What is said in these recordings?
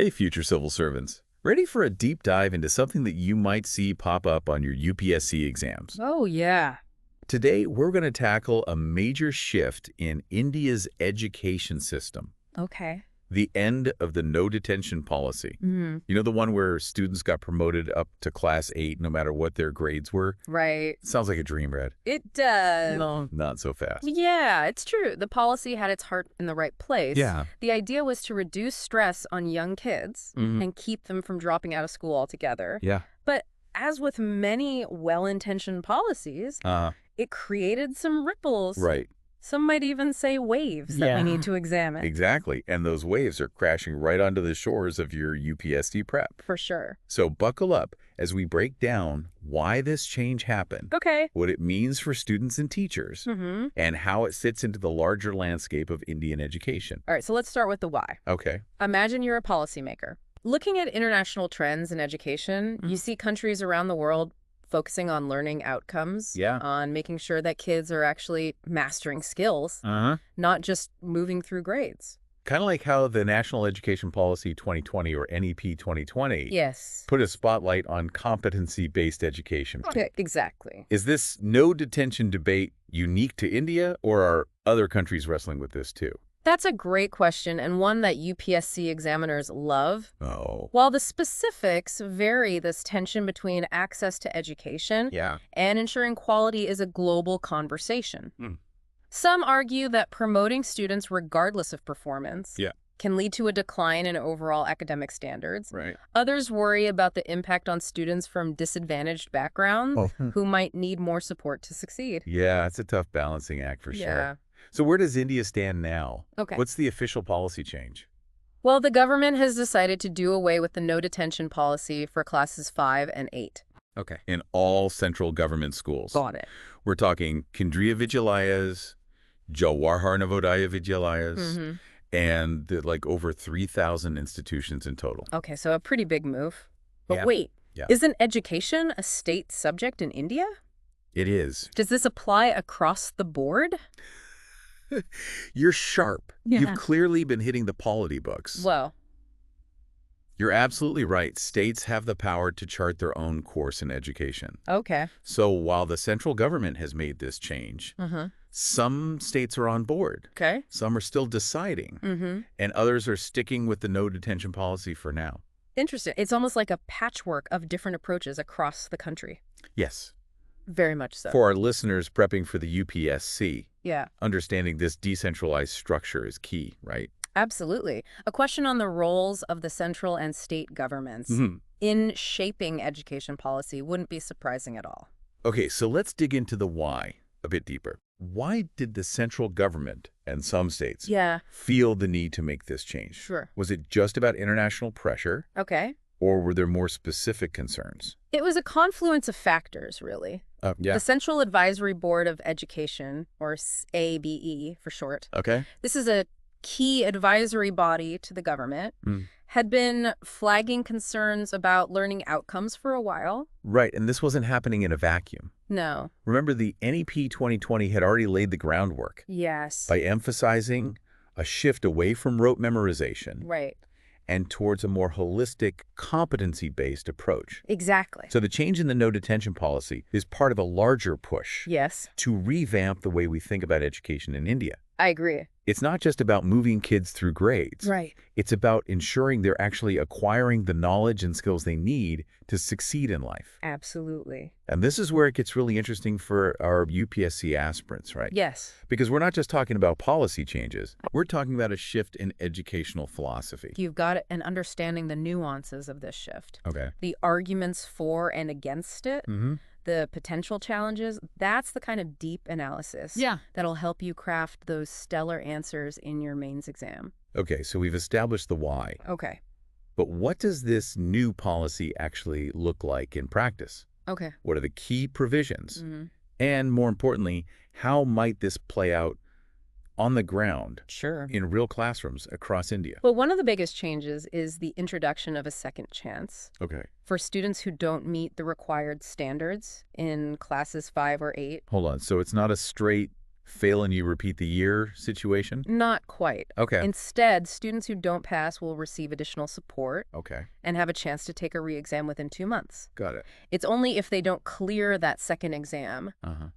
Hey, future civil servants. Ready for a deep dive into something that you might see pop up on your UPSC exams? Oh, yeah. Today, we're going to tackle a major shift in India's education system. Okay. The end of the no detention policy. You know, the one where students got promoted up to class 8 no matter what their grades were? Right. Sounds like a dream, Red. It does. No, not so fast. Yeah, it's true. The policy had its heart in the right place. Yeah. The idea was to reduce stress on young kids and keep them from dropping out of school altogether. Yeah. But as with many well-intentioned policies, it created some ripples. Right. Some might even say waves that we need to examine. Exactly. And those waves are crashing right onto the shores of your UPSC prep. For sure. So buckle up as we break down why this change happened, Okay. what it means for students and teachers, and how it fits into the larger landscape of Indian education. All right, so let's start with the why. Okay. Imagine you're a policymaker. Looking at international trends in education, you see countries around the world focusing on learning outcomes, on making sure that kids are actually mastering skills, not just moving through grades. Kind of like how the National Education Policy 2020, or NEP 2020, put a spotlight on competency-based education. Yeah, exactly. Is this no detention debate unique to India, or are other countries wrestling with this too? That's a great question, and one that UPSC examiners love. Oh. While the specifics vary, this tension between access to education and ensuring quality is a global conversation. Some argue that promoting students regardless of performance can lead to a decline in overall academic standards. Right. Others worry about the impact on students from disadvantaged backgrounds who might need more support to succeed. Yeah, it's a tough balancing act for Yeah. sure. So where does India stand now? Okay. What's the official policy change? Well, the government has decided to do away with the no detention policy for classes 5 and 8. Okay. In all central government schools. Got it. We're talking Kendriya Vidyalayas, Jawahar Navodaya Vidyalayas, and like over 3,000 institutions in total. Okay, so a pretty big move. But Yeah. wait, Yeah. isn't education a state subject in India? It is. Does this apply across the board? You're sharp. Yeah. You've clearly been hitting the polity books. Well, You're absolutely right. States have the power to chart their own course in education. okay. So while the central government has made this change, some states are on board. Okay. Some are still deciding, and others are sticking with the no detention policy for now. Interesting. It's almost like a patchwork of different approaches across the country. Yes. Very much so. For our listeners prepping for the UPSC, Yeah, understanding this decentralized structure is key, right? absolutely. A question on the roles of the central and state governments in shaping education policy wouldn't be surprising at all. Okay, so let's dig into the why a bit deeper. Why did the central government and some states feel the need to make this change? Sure. Was it just about international pressure, Okay. or were there more specific concerns? It was a confluence of factors, really. Yeah. The Central Advisory Board of Education, or ABE for short, Okay. this is a key advisory body to the government, had been flagging concerns about learning outcomes for a while. Right, and this wasn't happening in a vacuum. No. Remember, the NEP 2020 had already laid the groundwork Yes. by emphasizing a shift away from rote memorization Right. and towards a more holistic, competency-based approach. Exactly. So the change in the no detention policy is part of a larger push Yes, to revamp the way we think about education in India. I agree. It's not just about moving kids through grades. Right. It's about ensuring they're actually acquiring the knowledge and skills they need to succeed in life. Absolutely. And this is where it gets really interesting for our UPSC aspirants, right? Yes. Because we're not just talking about policy changes. We're talking about a shift in educational philosophy. You've got it, and understanding the nuances of this shift. Okay. The arguments for and against it. The potential challenges, that's the kind of deep analysis that'll help you craft those stellar answers in your mains exam. Okay, so we've established the why. Okay. But what does this new policy actually look like in practice? Okay. What are the key provisions? And more importantly, how might this play out on the ground Sure. in real classrooms across India? Well, one of the biggest changes is the introduction of a second chance. Okay. For students who don't meet the required standards in classes 5 or 8. Hold on. So it's not a straight fail and you repeat the year situation? Not quite. Okay. Instead, students who don't pass will receive additional support Okay. and have a chance to take a re-exam within 2 months. Got it. It's only if they don't clear that second exam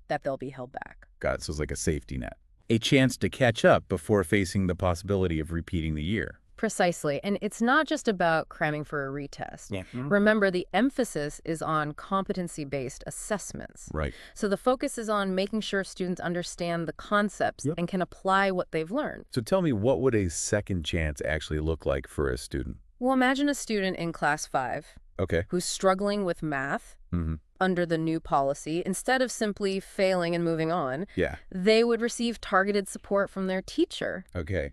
that they'll be held back. Got it. So it's like a safety net. A chance to catch up before facing the possibility of repeating the year. Precisely. And it's not just about cramming for a retest. Yeah. Remember, the emphasis is on competency-based assessments. Right. So the focus is on making sure students understand the concepts and can apply what they've learned. So tell me, what would a second chance actually look like for a student? Well, imagine a student in class 5 who's struggling with math under the new policy. Instead of simply failing and moving on, they would receive targeted support from their teacher.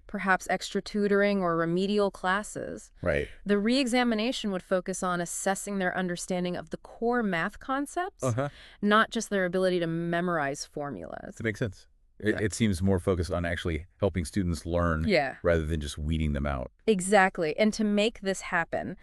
Perhaps extra tutoring or remedial classes. Right. The re-examination would focus on assessing their understanding of the core math concepts, not just their ability to memorize formulas. That makes sense. It seems more focused on actually helping students learn rather than just weeding them out. Exactly. And to make this happen,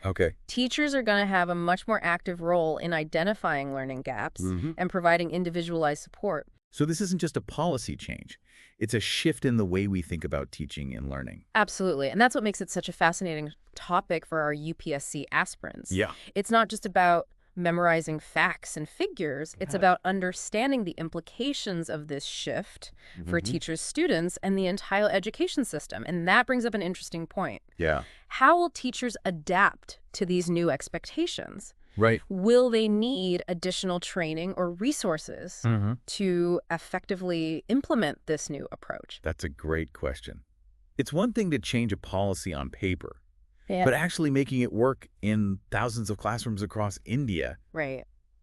teachers are going to have a much more active role in identifying learning gaps and providing individualized support. So this isn't just a policy change. It's a shift in the way we think about teaching and learning. Absolutely. And that's what makes it such a fascinating topic for our UPSC aspirants. Yeah. It's not just about memorizing facts and figures. It's about understanding the implications of this shift for teachers, students, and the entire education system. And that brings up an interesting point. Yeah. How will teachers adapt to these new expectations? Right. Will they need additional training or resources to effectively implement this new approach? That's a great question. It's one thing to change a policy on paper. But actually making it work in thousands of classrooms across India,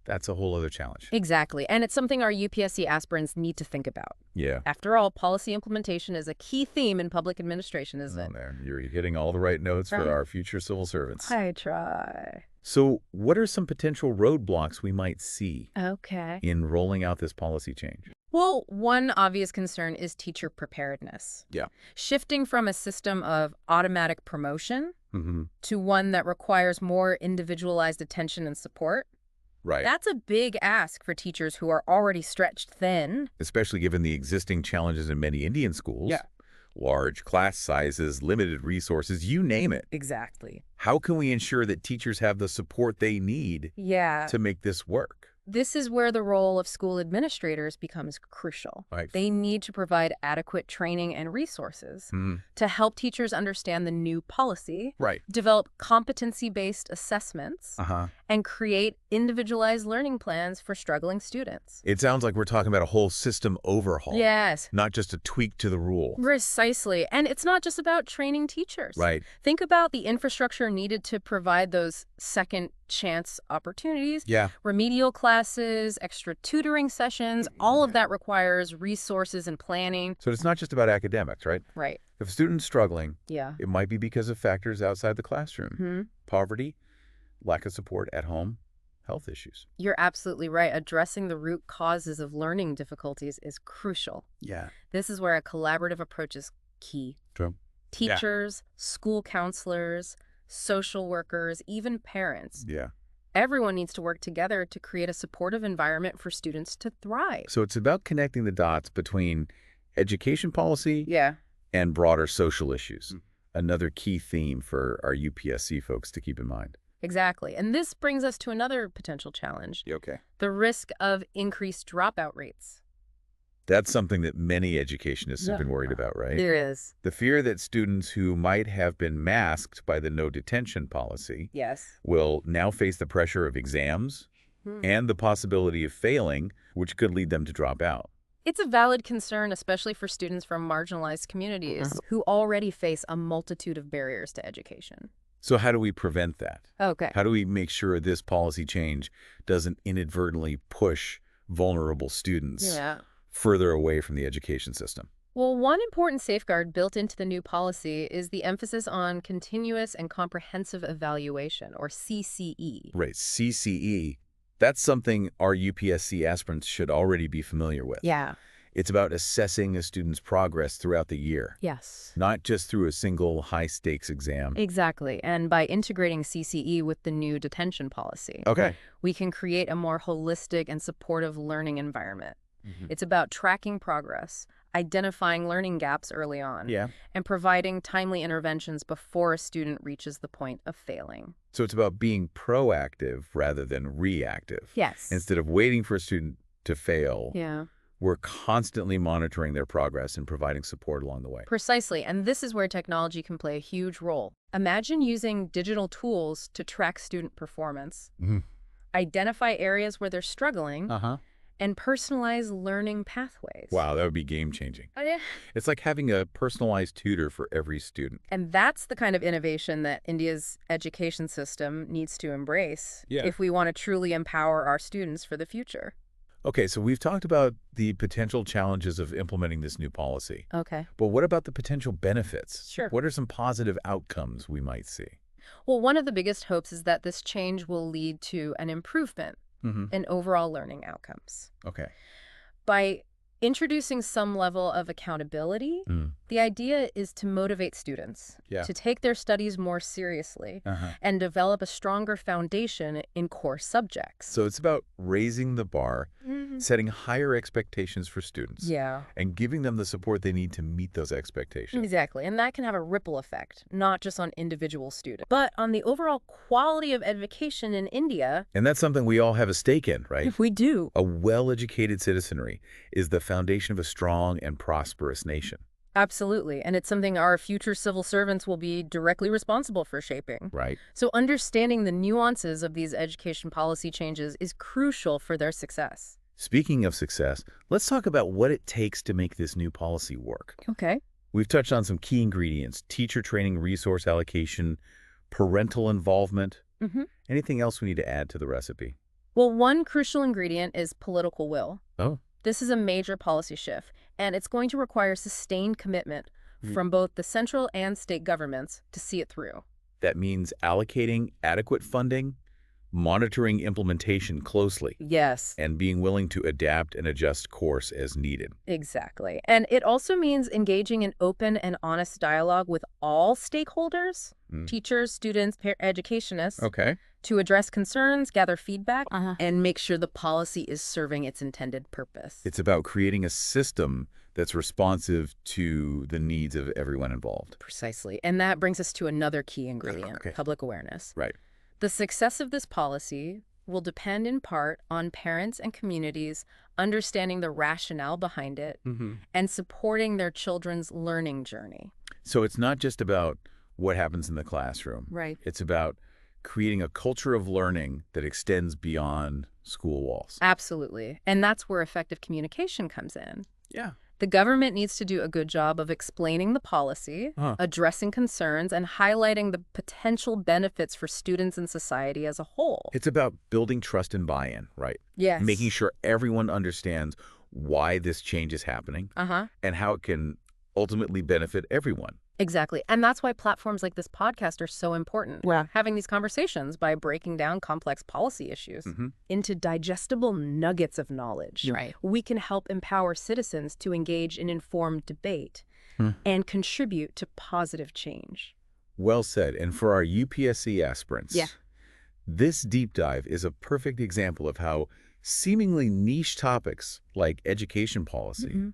that's a whole other challenge. Exactly. And it's something our UPSC aspirants need to think about. Yeah. After all, policy implementation is a key theme in public administration, isn't it? There. You're hitting all the right notes for our future civil servants. I try. So what are some potential roadblocks we might see in rolling out this policy change? Well, one obvious concern is teacher preparedness. Yeah. Shifting from a system of automatic promotion to one that requires more individualized attention and support. Right. That's a big ask for teachers who are already stretched thin. Especially given the existing challenges in many Indian schools. Yeah. Large class sizes, limited resources, you name it. Exactly. How can we ensure that teachers have the support they need to make this work? This is where the role of school administrators becomes crucial. Right. They need to provide adequate training and resources to help teachers understand the new policy, develop competency-based assessments, and create individualized learning plans for struggling students. It sounds like we're talking about a whole system overhaul. Yes. Not just a tweak to the rule. Precisely. And it's not just about training teachers. Right. Think about the infrastructure needed to provide those second chance opportunities. Yeah. Remedial classes, extra tutoring sessions, all of that requires resources and planning. So it's not just about academics, right? Right. If a student's struggling, Yeah. it might be because of factors outside the classroom. Poverty, lack of support at home, health issues. You're absolutely right. Addressing the root causes of learning difficulties is crucial. Yeah. This is where a collaborative approach is key. True. Teachers, school counselors, social workers, even parents. Yeah. Everyone needs to work together to create a supportive environment for students to thrive. So it's about connecting the dots between education policy and broader social issues. Another key theme for our UPSC folks to keep in mind. Exactly. And this brings us to another potential challenge. Okay. The risk of increased dropout rates. That's something that many educationists have been worried about, right? There is. The fear that students who might have been masked by the no detention policy will now face the pressure of exams and the possibility of failing, which could lead them to drop out. It's a valid concern, especially for students from marginalized communities who already face a multitude of barriers to education. So how do we prevent that? Okay. How do we make sure this policy change doesn't inadvertently push vulnerable students further away from the education system? Well, one important safeguard built into the new policy is the emphasis on continuous and comprehensive evaluation, or CCE. Right, CCE. That's something our UPSC aspirants should already be familiar with. Yeah. It's about assessing a student's progress throughout the year. Yes. Not just through a single high-stakes exam. Exactly. And by integrating CCE with the new detention policy, we can create a more holistic and supportive learning environment. It's about tracking progress, identifying learning gaps early on, and providing timely interventions before a student reaches the point of failing. So it's about being proactive rather than reactive. Yes. Instead of waiting for a student to fail, Yeah. we're constantly monitoring their progress and providing support along the way. Precisely, and this is where technology can play a huge role. Imagine using digital tools to track student performance, identify areas where they're struggling, and personalize learning pathways. Wow, that would be game-changing. Oh, yeah. It's like having a personalized tutor for every student. And that's the kind of innovation that India's education system needs to embrace if we want to truly empower our students for the future. Okay, so we've talked about the potential challenges of implementing this new policy. Okay. But what about the potential benefits? Sure. What are some positive outcomes we might see? Well, one of the biggest hopes is that this change will lead to an improvement in overall learning outcomes. Okay. By introducing some level of accountability, the idea is to motivate students to take their studies more seriously and develop a stronger foundation in core subjects. So it's about raising the bar, setting higher expectations for students, and giving them the support they need to meet those expectations. Exactly. And that can have a ripple effect, not just on individual students, but on the overall quality of education in India. And that's something we all have a stake in, right? We do. A well-educated citizenry is the foundation of a strong and prosperous nation. Absolutely. And it's something our future civil servants will be directly responsible for shaping. Right. So understanding the nuances of these education policy changes is crucial for their success. Speaking of success, let's talk about what it takes to make this new policy work. Okay. We've touched on some key ingredients: teacher training, resource allocation, parental involvement. Anything else we need to add to the recipe? Well, one crucial ingredient is political will. Oh. This is a major policy shift, and it's going to require sustained commitment from both the central and state governments to see it through. That means allocating adequate funding, monitoring implementation closely. Yes. And being willing to adapt and adjust course as needed. Exactly. And it also means engaging in open and honest dialogue with all stakeholders, teachers, students, educationists, to address concerns, gather feedback, and make sure the policy is serving its intended purpose. It's about creating a system that's responsive to the needs of everyone involved. Precisely. And that brings us to another key ingredient, public awareness. Right. The success of this policy will depend in part on parents and communities understanding the rationale behind it and supporting their children's learning journey. So it's not just about what happens in the classroom. Right. It's about creating a culture of learning that extends beyond school walls. Absolutely. And that's where effective communication comes in. Yeah. The government needs to do a good job of explaining the policy, addressing concerns, and highlighting the potential benefits for students and society as a whole. It's about building trust and buy-in, right? Yes. Making sure everyone understands why this change is happening and how it can ultimately benefit everyone. Exactly. And that's why platforms like this podcast are so important. Yeah. Having these conversations by breaking down complex policy issues into digestible nuggets of knowledge. Right. We can help empower citizens to engage in informed debate and contribute to positive change. Well said. And for our UPSC aspirants, this deep dive is a perfect example of how seemingly niche topics like education policy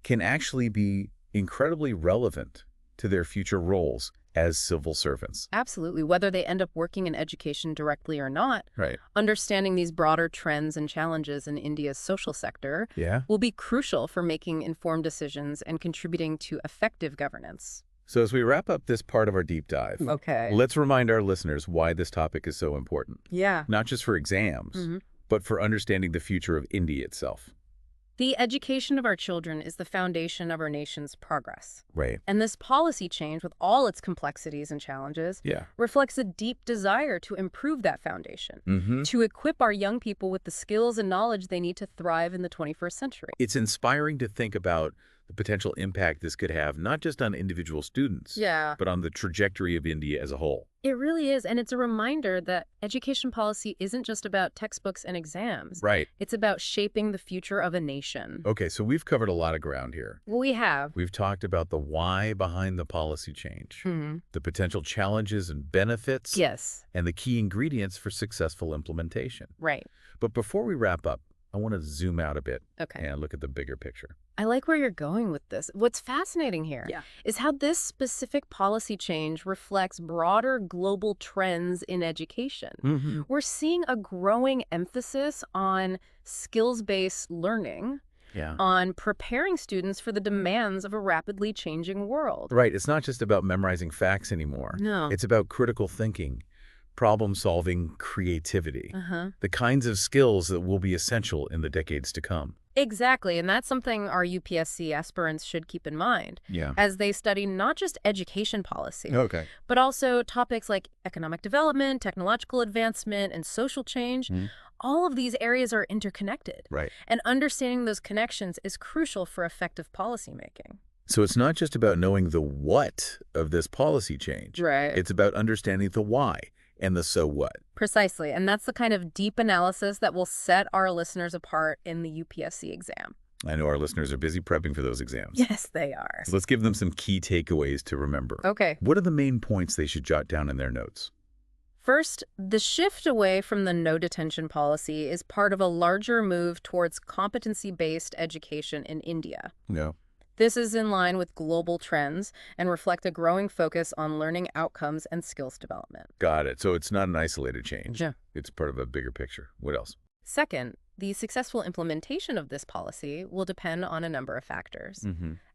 can actually be incredibly relevant to their future roles as civil servants. Absolutely. Whether they end up working in education directly or not, Right. understanding these broader trends and challenges in India's social sector will be crucial for making informed decisions and contributing to effective governance. So as we wrap up this part of our deep dive, let's remind our listeners why this topic is so important. Yeah. Not just for exams, but for understanding the future of India itself. The education of our children is the foundation of our nation's progress. Right. And this policy change, with all its complexities and challenges, reflects a deep desire to improve that foundation, to equip our young people with the skills and knowledge they need to thrive in the 21st century. It's inspiring to think about the potential impact this could have, not just on individual students, but on the trajectory of India as a whole. It really is. And it's a reminder that education policy isn't just about textbooks and exams. Right. It's about shaping the future of a nation. Okay, so we've covered a lot of ground here. We have. We've talked about the why behind the policy change, the potential challenges and benefits, Yes. and the key ingredients for successful implementation. Right. But before we wrap up, I want to zoom out a bit Okay. and look at the bigger picture. I like where you're going with this. What's fascinating here is how this specific policy change reflects broader global trends in education. We're seeing a growing emphasis on skills-based learning, on preparing students for the demands of a rapidly changing world. Right. It's not just about memorizing facts anymore. No. It's about critical thinking, problem-solving, creativity, the kinds of skills that will be essential in the decades to come. Exactly, and that's something our UPSC aspirants should keep in mind as they study not just education policy, but also topics like economic development, technological advancement, and social change. All of these areas are interconnected, and understanding those connections is crucial for effective policymaking. So it's not just about knowing the what of this policy change. It's about understanding the why and the so what. Precisely, and that's the kind of deep analysis that will set our listeners apart in the UPSC exam. I know our listeners are busy prepping for those exams. Yes, they are. So let's give them some key takeaways to remember. Okay. What are the main points they should jot down in their notes? First, the shift away from the no detention policy is part of a larger move towards competency-based education in India. This is in line with global trends and reflect a growing focus on learning outcomes and skills development. Got it. So it's not an isolated change. Yeah. It's part of a bigger picture. What else? Second, the successful implementation of this policy will depend on a number of factors.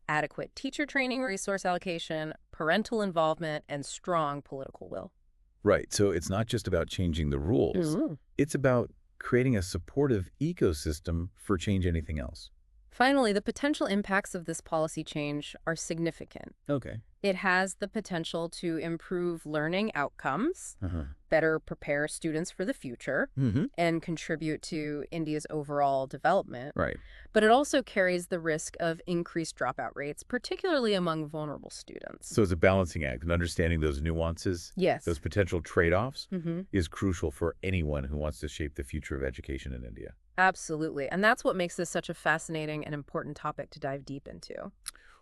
Adequate teacher training, resource allocation, parental involvement, and strong political will. Right. So it's not just about changing the rules. It's about creating a supportive ecosystem for change anything else. Finally, the potential impacts of this policy change are significant. It has the potential to improve learning outcomes, better prepare students for the future, and contribute to India's overall development. But it also carries the risk of increased dropout rates, particularly among vulnerable students. So it's a balancing act, and understanding those nuances, those potential trade-offs, is crucial for anyone who wants to shape the future of education in India. Absolutely. And that's what makes this such a fascinating and important topic to dive deep into.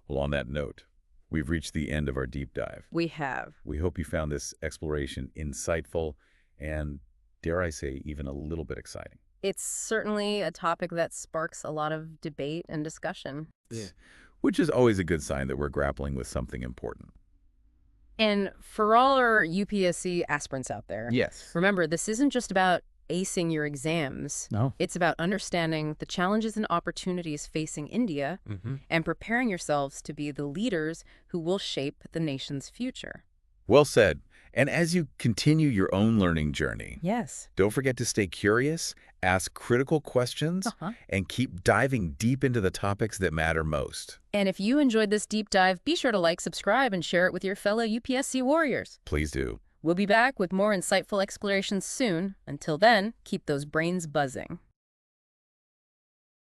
Well, on that note, we've reached the end of our deep dive. We have. We hope you found this exploration insightful and, dare I say, even a little bit exciting. It's certainly a topic that sparks a lot of debate and discussion. Which is always a good sign that we're grappling with something important. And for all our UPSC aspirants out there, remember, this isn't just about acing your exams. It's about understanding the challenges and opportunities facing India and preparing yourselves to be the leaders who will shape the nation's future. Well said. And as you continue your own learning journey, don't forget to stay curious, ask critical questions, and keep diving deep into the topics that matter most. And if you enjoyed this deep dive, be sure to like, subscribe, and share it with your fellow UPSC warriors. Please do. We'll be back with more insightful explorations soon. Until then, keep those brains buzzing.